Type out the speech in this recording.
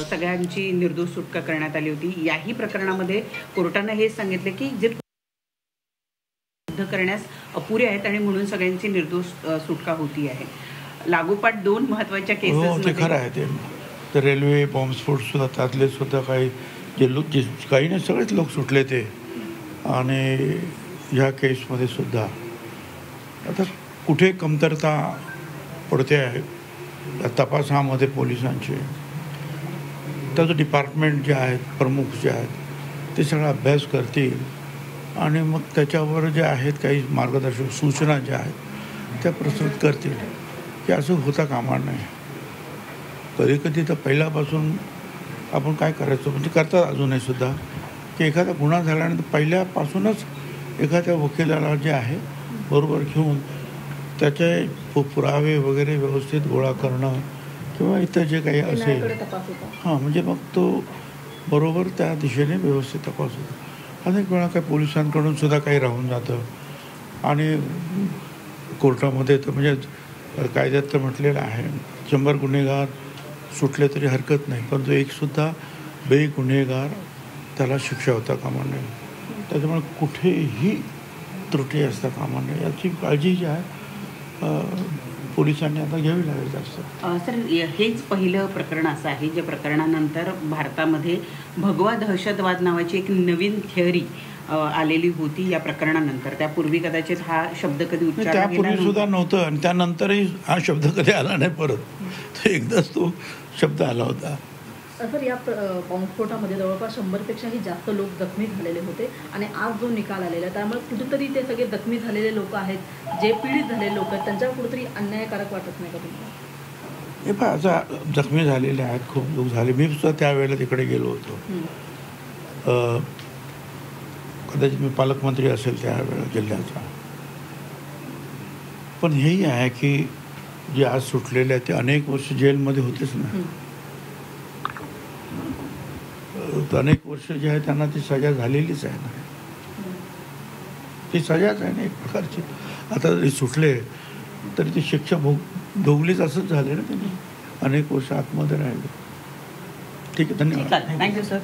सगळ्यांची निर्दोष सुटका करण्यात आली होती। याही प्रकरणामध्ये कोर्टाने हे सांगितले की जे करण्यास अपुरे आहेत आणि म्हणून सगळ्यांची निर्दोष सुटका होती आहे। लागोपाठ दोन महत्त्वाच्या केसेस ते खरं आहे ते रेल्वे बॉम्बस्फोट सुद्धा त्यातले सुद्धा काही जे लोक काही नाही सगळेच लोक सुटले ते आणि ह्या केसमध्ये सुद्धा आता कुठे कमतरता पडते आहे तपासामध्ये पोलिसांचे त्याचं डिपार्टमेंट जे आहेत प्रमुख जे आहेत ते सगळा अभ्यास करतील आणि मग त्याच्यावर जे आहेत काही मार्गदर्शक सूचना ज्या आहेत त्या प्रस्तुत करतील की असं होता कामा नये। कधी कधी तर पहिल्यापासून आपण काय करायचं म्हणजे करतात अजूनही सुद्धा की एखादा गुन्हा झाल्यानंतर पहिल्यापासूनच एखाद्या वकिलाला जे आहे बरोबर घेऊन त्याचे पुरावे वगैरे व्यवस्थित गोळा करणं किंवा इतर जे काही असेल म्हणजे मग तो बरोबर त्या दिशेने व्यवस्थित तपास होतो। अनेक वेळा काही पोलिसांकडून सुद्धा काही राहून जातं आणि कोर्टामध्ये तर म्हणजे कायद्यात तर म्हटलेलं आहे 100 गुन्हेगार सुटले तरी हरकत नाही, परंतु एकसुद्धा बेगुन्हेगार त्याला शिक्षा होता कामा नये। त्याच्यामुळे कुठेही त्रुटी असता कामा नये याची काळजी जी आहे पोलिसांनी आता घ्यावी लागेल जास्त। सर हेच पहिलं प्रकरण असं आहे ज्या प्रकरणानंतर भारतामध्ये भगवा दहशतवाद नावाची एक नवीन थिअरी आलेली होती या प्रकरणानंतर। त्यापूर्वी कदाचित हा शब्द कधी उच्चारला गेला त्यापूर्वी सुद्धा नव्हतं आणि त्यानंतरही हा शब्द कधी आला नाही परत, तर एकदाच तो शब्द आला होता। सर या बॉम्बस्फोटामध्ये जवळपास 100पेक्षाही जास्त लोक जखमी झालेले होते आणि आज जो निकाल आलेला आहे त्यामुळे कुठेतरी ते सगळे जखमी झालेले लोक आहेत जे पीडित झालेले लोक आहेत त्यांच्यावर कुठेतरी अन्यायकारक वाटत नाही का तुम्हाला? हे पहा आता जखमी झालेले आहेत खूप लोक झाले, मी सुद्धा त्यावेळेला तिकडे गेलो होतो, कदाचित मी पालकमंत्री असेल त्यावेळेला जिल्ह्याचा। पण हेही आहे की जे आज सुटलेले आहेत ते अनेक वर्ष जेलमध्ये होतेच ना, अनेक वर्ष जे आहे त्यांना ती सजा झालेलीच आहे ना, ती सजाच आहे ना एक प्रकारची। आता जरी सुटले तरी ती शिक्षा भोगलीच असंच झाले ना, त्यांनी अनेक वर्ष आतमध्ये राहिले। ठीक आहे, धन्यवाद। Thank you sir.